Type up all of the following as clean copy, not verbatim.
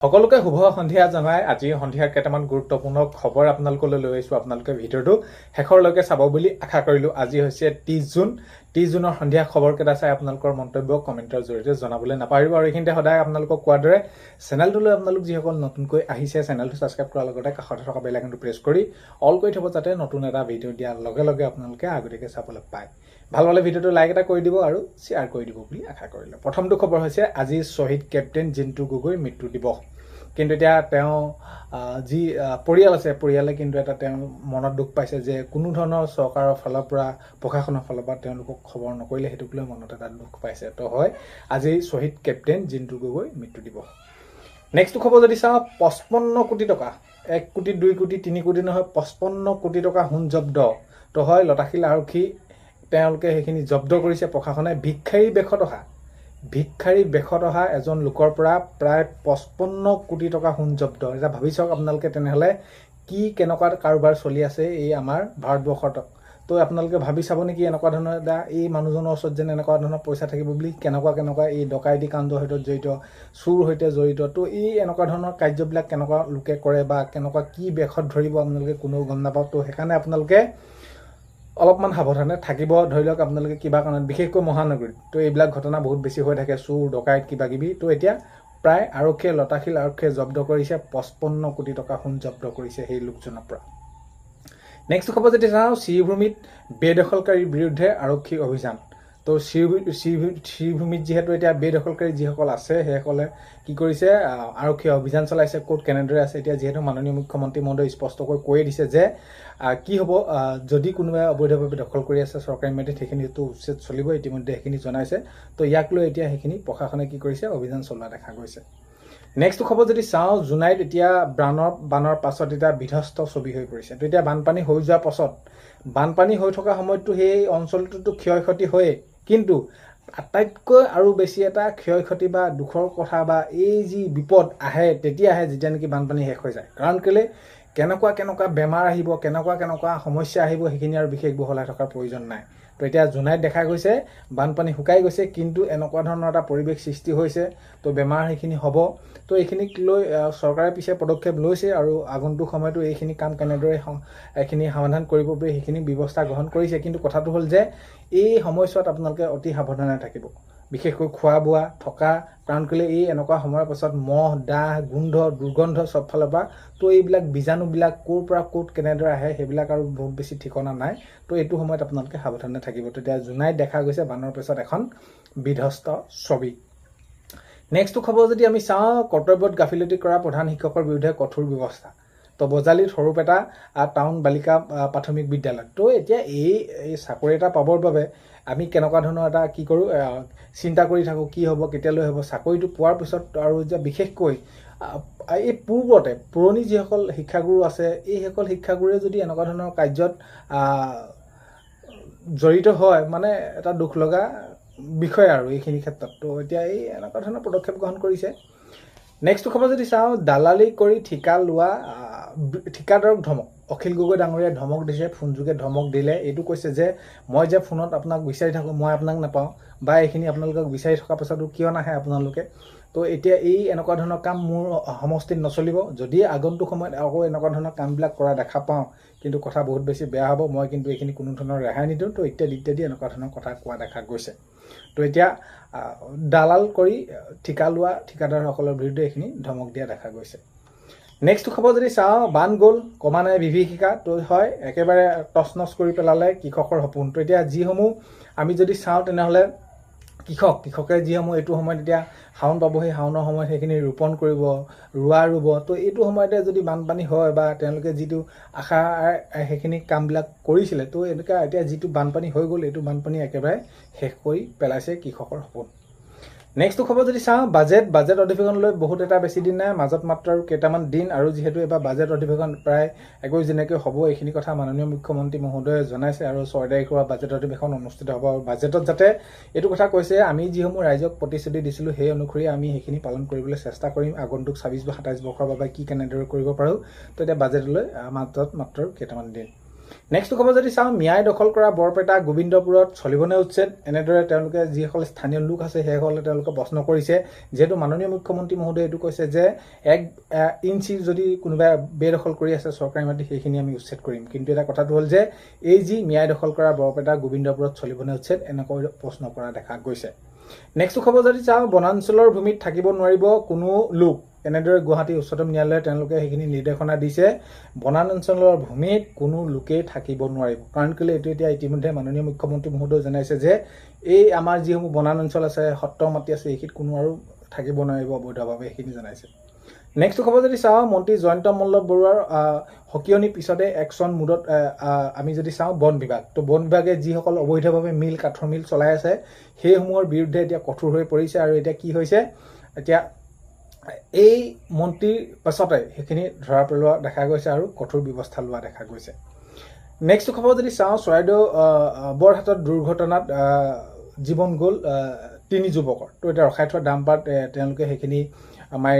সকলোকে শুভ সন্ধিয়া জনাই আজি সন্ধিয়াৰ কেইটামান গুৰুত্বপূৰ্ণ খবৰ আপোনালোকলৈ লৈ আহিছোঁ। আপোনালোকে ভিডিঅ'টো শেষৰলৈকে চাব বুলি আশা কৰিলোঁ। আজি হৈছে 30 জুন। 30 জুনৰ সন্ধিয়া খবৰকেইটা চাই আপোনালোকৰ মন্তব্য কমেণ্টৰ জৰিয়তে জনাবলৈ নাপাহৰিব। আৰু এইখিনিতে সদায় আপোনালোকক কোৱাৰ দৰে চেনেলটোলৈ আপোনালোক যিসকল নতুনকৈ আহিছে চেনেলটো ছাবস্ক্ৰাইব কৰাৰ লগতে কাষতে থকা বেল আইকনটো প্ৰেছ কৰি অল কৰি থ'ব, যাতে নতুন এটা ভিডিঅ' দিয়াৰ লগে লগে আপোনালোকে আগতীয়াকৈ চাবলৈ পায়। ভাল পালে ভিডিঅ'টো লাইক এটা কৰি দিব আৰু শ্বেয়াৰ কৰি দিব বুলি আশা কৰিলোঁ। প্ৰথমটো খবৰ হৈছে আজি শ্বহীদ কেপ্টেইন জিন্তু গগৈৰ মৃত্যু দিৱস। কিন্তু এতিয়া তেওঁ যি পৰিয়াল আছে পৰিয়ালে কিন্তু এটা তেওঁ মনত দুখ পাইছে যে কোনো ধৰণৰ চৰকাৰৰ ফালৰ পৰা প্ৰশাসনৰ ফালৰ পৰা তেওঁলোকক খবৰ নকৰিলে, সেইটোক লৈ মনত এটা দুখ পাইছে। তো হয় আজি শ্বহীদ কেপ্টেইন জিন্তু গগৈৰ মৃত্যু দিৱস। নেক্সটটো খবৰ যদি চাওঁ 55 কোটি টকা, 1 কোটি 2 কোটি 3 কোটি নহয় 55 কোটি টকা সোণ জব্দ। তো হয় লতাশিল আৰক্ষী তেওঁলোকে সেইখিনি জব্দ কৰিছে প্ৰশাসনে। ভিক্ষাৰী বেশত অহা এজন লোকৰ পৰা প্ৰায় 55 কোটি টকা সোণ জব্দ। এতিয়া ভাবি চাওক আপোনালোকে তেনেহ'লে কেনেকুৱা কাৰোবাৰ চলি আছে এই আমাৰ ভাৰতবৰ্ষত। তো আপোনালোকে ভাবি চাব নেকি এনেকুৱা ধৰণৰ এটা এই মানুহজনৰ ওচৰত যেন এনেকুৱা ধৰণৰ পইচা থাকিব বুলি। কেনেকুৱা এই ডকাইতি কাণ্ডৰ সৈতে জড়িত, চুৰ সৈতে জড়িত। তো এই এনেকুৱা ধৰণৰ কাৰ্যবিলাক কেনেকুৱা লোকে কৰে বা কেনেকুৱা কি বেশত ধৰিব আপোনালোকে কোনেও গম নাপাব। তো সেইকাৰণে আপোনালোকে অলপমান সাৱধানে থাকিব। ধৰি লওক আপোনালোকে কিবা কাৰণত বিশেষকৈ মহানগৰীত তো এইবিলাক ঘটনা বহুত বেছি হৈ থাকে, চুৰ ডকাইত কিবাকিবি। তো এতিয়া প্ৰায় আৰক্ষীয়ে লতাশিল আৰক্ষীয়ে জব্দ কৰিছে 55 কোটি টকা সোণ জব্দ কৰিছে সেই লোকজনৰ পৰা। নেক্সট খবৰ যদি চাওঁ শ্ৰীভূমিত বেদখলকাৰীৰ বিৰুদ্ধে আৰক্ষী অভিযান। তো শ্ৰীভূমিত যিহেতু এতিয়া বেদখলকাৰী যিসকল আছে সেইসকলে কি কৰিছে, আৰক্ষীয়ে অভিযান চলাইছে। ক'ত কেনেদৰে আছে এতিয়া যিহেতু মাননীয় মুখ্যমন্ত্ৰী মহোদয়ে স্পষ্টকৈ কৈয়ে দিছে যে কি হ'ব যদি কোনোবাই অবৈধভাৱে দখল কৰি আছে চৰকাৰী মাটিত সেইখিনিতো উচ্ছেদ চলিব, ইতিমধ্যে সেইখিনি জনাইছে। তো ইয়াক লৈ এতিয়া সেইখিনি প্ৰশাসনে কি কৰিছে, অভিযান চলোৱা দেখা গৈছে। নেক্সট খবৰ যদি চাওঁ জোনাইত এতিয়া বানৰ পাছত এতিয়া বিধ্বস্ত ছবি হৈ পৰিছে। তো এতিয়া বানপানী হৈ যোৱাৰ পাছত বানপানী হৈ থকা সময়ততো সেই অঞ্চলটোতো ক্ষয় ক্ষতি হয়েই, কিন্তু আটাইতকৈ আৰু বেছি এটা ক্ষয় ক্ষতি বা দুখৰ কথা বা এই যি বিপদ আহে তেতিয়া আহে যেতিয়া নেকি বানপানী শেষ হৈ যায়। কাৰণ কেলৈ কেনেকুৱা বেমাৰ আহিব, কেনেকুৱা সমস্যা আহিব সেইখিনি আৰু বিশেষ বহলাই থকাৰ প্ৰয়োজন নাই। তো এতিয়া জোনাইত দেখা গৈছে বানপানী শুকাই গৈছে, কিন্তু এনেকুৱা ধৰণৰ এটা পৰিৱেশ সৃষ্টি হৈছে। তো বেমাৰ সেইখিনি হ'ব। তো এইখিনিক লৈ চৰকাৰে পিছে পদক্ষেপ লৈছে আৰু আগন্তুক সময়তো এইখিনি কাম কেনেদৰে এইখিনি সমাধান কৰিব পাৰি সেইখিনি ব্যৱস্থা গ্ৰহণ কৰিছে। কিন্তু কথাটো হ'ল যে এই সময়ছোৱাত আপোনালোকে অতি সাৱধানে থাকিব, বিশেষকৈ খোৱা বোৱা থকা। কাৰণ কেলৈ এই এনেকুৱা সময়ৰ পাছত মহ দাহ গোন্ধ দুৰ্গন্ধ চব ফালৰ পৰা। তো এইবিলাক বীজাণুবিলাক ক'ৰ পৰা ক'ত কেনেদৰে আহে সেইবিলাক আৰু বহুত বেছি ঠিকনা নাই। তো এইটো সময়ত আপোনালোকে সাৱধানে থাকিব। তেতিয়া জোনাইত দেখা গৈছে বানৰ পিছত এখন বিধ্বস্ত ছবি। নেক্সটটো খবৰ যদি আমি চাওঁ কৰ্তব্যত গাফিলতি কৰা প্ৰধান শিক্ষকৰ বিৰুদ্ধে কঠোৰ ব্যৱস্থা। তো বজালিত সৰুপেটা টাউন বালিকা প্ৰাথমিক বিদ্যালয়। তো এতিয়া এই চাকৰি এটা পাবৰ বাবে আমি কেনেকুৱা ধৰণৰ এটা কি কৰোঁ, চিন্তা কৰি থাকোঁ কি হ'ব কেতিয়ালৈ হ'ব। চাকৰিটো পোৱাৰ পিছত আৰু এতিয়া বিশেষকৈ এই পূৰ্বতে পুৰণি যিসকল শিক্ষাগুৰু আছে এইসকল শিক্ষাগুৰুৱে যদি এনেকুৱা ধৰণৰ কাৰ্যত জড়িত হয়, মানে এটা দুখ লগা বিষয় আৰু এইখিনি ক্ষেত্ৰত। তো এতিয়া এই এনেকুৱা ধৰণৰ পদক্ষেপ গ্ৰহণ কৰিছে। নেক্সট খবৰ যদি চাওঁ দালালি কৰি ঠিকা লোৱা ঠিকাদাৰক ধমক। অখিল গগৈ ডাঙৰীয়াই ধমক দিছে, ফোনযোগে ধমক দিলে। এইটো কৈছে যে মই যে ফোনত আপোনাক বিচাৰি থাকোঁ মই আপোনাক নাপাওঁ, বা এইখিনি আপোনালোকক বিচাৰি থকাৰ পাছতো কিয় নাহে আপোনালোকে। তো এতিয়া এই এনেকুৱা ধৰণৰ কাম মোৰ সমষ্টিত নচলিব। যদি আগন্তুক সময়ত আকৌ এনেকুৱা ধৰণৰ কামবিলাক কৰা দেখা পাওঁ কিন্তু কথা বহুত বেছি বেয়া হ'ব। মই কিন্তু এইখিনি কোনো ধৰণৰ ৰেহাই নিদিওঁ। তো ইত্যাদি এনেকুৱা ধৰণৰ কথা কোৱা দেখা গৈছে। তো এতিয়া দালাল কৰি ঠিকা লোৱা ঠিকাদাৰসকলৰ বিৰুদ্ধে এইখিনি ধমক দিয়া দেখা গৈছে। নেক্সট খবৰ যদি চাওঁ বান গ'ল কমা নাই বিভীষিকা। তো হয় একেবাৰে তছনছ কৰি পেলালে কৃষকৰ সপোন। তো এতিয়া যিসমূহ আমি যদি চাওঁ তেনেহ'লে কৃষকে যিসমূহ এইটো সময়ত এতিয়া শাওণ পাবহি, শাওণৰ সময়ত সেইখিনি ৰোপণ কৰিব, ৰুব। তো এইটো সময়তে যদি বানপানী হয় বা তেওঁলোকে যিটো আশা সেইখিনি কামবিলাক কৰিছিলে, তো এনেকুৱা এতিয়া যিটো বানপানী হৈ গ'ল এইটো বানপানী একেবাৰে শেষ কৰি পেলাইছে কৃষকৰ সপোন। নেক্সটটো খবৰ যদি চাওঁ বাজেট অধিৱেশনলৈ বহুত এটা বেছি দিন নাই, মাজত মাত্ৰ আৰু কেইটামান দিন। আৰু যিহেতু এবাৰ বাজেট অধিৱেশন প্ৰায় 21 দিনকৈ হ'ব, এইখিনি কথা মাননীয় মুখ্যমন্ত্ৰী মহোদয়ে জনাইছে। আৰু 6 তাৰিখৰ পৰা বাজেট অধিৱেশন অনুষ্ঠিত হ'ব। আৰু বাজেটত যাতে এইটো কথা কৈছে আমি যিসমূহ ৰাইজক প্ৰতিশ্ৰুতি দিছিলোঁ সেই অনুসৰি আমি সেইখিনি পালন কৰিবলৈ চেষ্টা কৰিম। আগন্তুক 26 বা 27 বৰ্ষৰ বাবে কি কেনেদৰে কৰিব পাৰোঁ। তো এতিয়া বাজেটলৈ মাজত মাত্ৰ কেইটামান দিন। নেক্সট খবৰ যদি চাওঁ, মিয়াই দখল কৰা বৰপেটা গোবিন্দপুৰত চলিবনে উচ্ছেদ? এনেদৰে তেওঁলোকে যিসকল স্থানীয় লোক আছে সেইসকলে তেওঁলোকে প্ৰশ্ন কৰিছে। যিহেতু মাননীয় মুখ্যমন্ত্ৰী মহোদয়ে এইটো কৈছে যে 1 ইঞ্চি যদি কোনোবাই বেদখল কৰি আছে চৰকাৰী মাটি সেইখিনি আমি উচ্ছেদ কৰিম। কিন্তু এটা কথাটো হ'ল যে এই যি মিয়াই দখল কৰা বৰপেটা গোবিন্দপুৰত চলিবনে উচ্ছেদ এনেকৈ প্ৰশ্ন কৰা দেখা গৈছে। নেক্সট খবৰ যদি চাওঁ, বনাঞ্চলৰ ভূমিত থাকিব নোৱাৰিব কোনো লোক। এনেদৰে গুৱাহাটী উচ্চতম ন্যায়ালয়ে তেওঁলোকে সেইখিনি নিৰ্দেশনা দিছে, বনাঞ্চলৰ ভূমিত কোনো লোকেই থাকিব নোৱাৰিব। কাৰণ কেলৈ এইটো এতিয়া ইতিমধ্যে মাননীয় মুখ্যমন্ত্ৰী মহোদয়ে জনাইছে যে এই আমাৰ যিসমূহ বনাঞ্চল আছে, সত্ৰ মাটি আছে, এইখিনিত কোনো আৰু থাকিব নোৱাৰিব অবৈধভাৱে, সেইখিনি জনাইছে। নেক্সট খবৰ যদি চাওঁ, মন্ত্ৰী জয়ন্ত মল্ল বৰুৱাৰ সকিয়নি পিছতে একশ্যন মুডত আমি যদি চাওঁ বন বিভাগ। তো বন বিভাগে যিসকল অবৈধভাৱে মিল কাঠৰ মিল চলাই আছে সেইসমূহৰ বিৰুদ্ধে এতিয়া কঠোৰ হৈ পৰিছে। আৰু এতিয়া কি হৈছে, এতিয়া এই মন্ত্ৰীৰ পাছতে সেইখিনি ধৰা পেলোৱা দেখা গৈছে আৰু কঠোৰ ব্যৱস্থা লোৱা দেখা গৈছে। নেক্সট খবৰ যদি চাওঁ, চৰাইদেউ বৰহাটত দুৰ্ঘটনাত জীৱন গ'ল 3 যুৱকৰ। তো এতিয়া ৰখাই থোৱা ডাম্পাৰত তেওঁলোকে সেইখিনি আমাৰ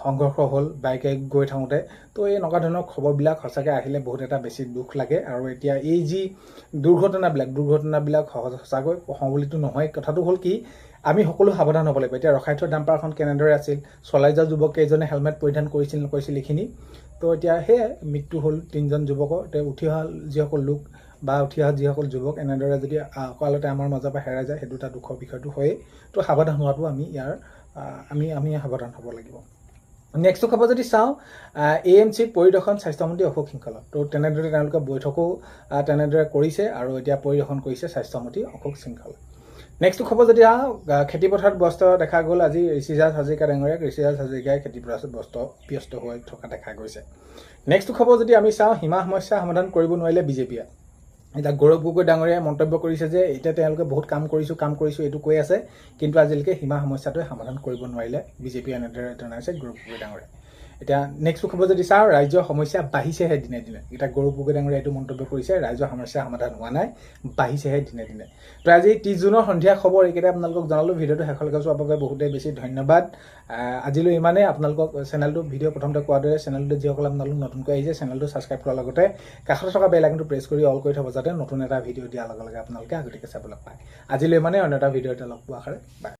সংঘৰ্ষ হ'ল বাইকে গৈ থাকোঁতে। তো এই এনেকুৱা ধৰণৰ খবৰবিলাক সঁচাকৈ আহিলে বহুত এটা বেছি দুখ লাগে। আৰু এতিয়া এই যি দুৰ্ঘটনাবিলাক সঁচাকৈ সংবলিত নহয়। কথাটো হ'ল কি, আমি সকলো সাৱধান হ'ব লাগিব। এতিয়া ৰখাই থোৱা ডাম্পাৰখন কেনেদৰে আছিল, চলাই যোৱা যুৱককেইজনে হেলমেট পৰিধান কৰিছিল নকৰিছিল এইখিনি। তো এতিয়া সেয়াই মৃত্যু হ'ল 3জন যুৱকৰ। এতিয়া উঠি অহা যিসকল লোক বা উঠি অহা যিসকল যুৱক এনেদৰে যদি অকালতে আমাৰ মাজৰ পৰা হেৰাই যায়, সেইটো এটা দুখৰ বিষয়টো হয়েই। তো সাৱধান হোৱাটো আমি সাৱধান হ'ব লাগিব। নেক্সট খবৰ যদি চাওঁ, AMCত পৰিদৰ্শন স্বাস্থ্যমন্ত্ৰী অশোক সিংহল। তো তেনেদৰে তেওঁলোকে বৈঠকো তেনেদৰে কৰিছে আৰু এতিয়া পৰিদৰ্শন কৰিছে স্বাস্থ্যমন্ত্ৰী অশোক সিংহল। নেক্সট খবৰ যদি খেতিপথাৰত ব্যস্ত দেখা গ'ল আজি ঋষিৰাজ হাজৰিকা ডাঙৰীয়াক। ঋষিৰাজ হাজৰিকাই খেতিপথাৰত ব্যস্ত হৈ থকা দেখা গৈছে। নেক্সট খবৰ যদি আমি চাওঁ, সীমা সমস্যা সমাধান কৰিব নোৱাৰিলে বিজেপিয়ে। এতিয়া গৌৰৱ গগৈ ডাঙৰীয়াই মন্তব্য কৰিছে যে এতিয়া তেওঁলোকে বহুত কাম কৰিছোঁ এইটো কৈ আছে, কিন্তু আজিলৈকে সীমা সমস্যাটোৱে সমাধান কৰিব নোৱাৰিলে বিজেপি, এনেদৰে জনাইছে গৌৰৱ গগৈ ডাঙৰীয়াই। এতিয়া নেক্সট খবৰ যদি চাওঁ, ৰাজ্যৰ সমস্যা বাঢ়িছেহে দিনে দিনে। এতিয়া গৌৰৱ গগৈ ডাঙৰীয়াই এইটো মন্তব্য কৰিছে, ৰাজ্যৰ সমস্যা সমাধান হোৱা নাই, বাঢ়িছেহে দিনে দিনে। তো আজি 30 জুনৰ সন্ধিয়া খবৰ এইকেইটা আপোনালোকক জনালোঁ। ভিডিঅ'টো শেষলৈকে চোৱাৰ বাবে বহুতেই বেছি ধন্যবাদ। আজিলৈ ইমানেই। আপোনালোকক চেনেলটো ভিডিঅ' প্ৰথমতে কোৱাৰ দৰে চেনেলটো যিসকল আপোনালোক নতুনকৈ আহিছে চেনেলটো ছাবস্ক্ৰাইব কৰাৰ লগতে কাষতে থকা বেল আইকনটো প্ৰেছ কৰি অল কৰি থ'ব, যাতে নতুন এটা ভিডিঅ' দিয়াৰ লগে লগে আপোনালোকে আগতীয়াকৈ চাবলৈ পায়। আজিলৈ ইমানেই, অন্য এটা ভিডিঅ'তে লগ পোৱাৰ আশাৰে বাই।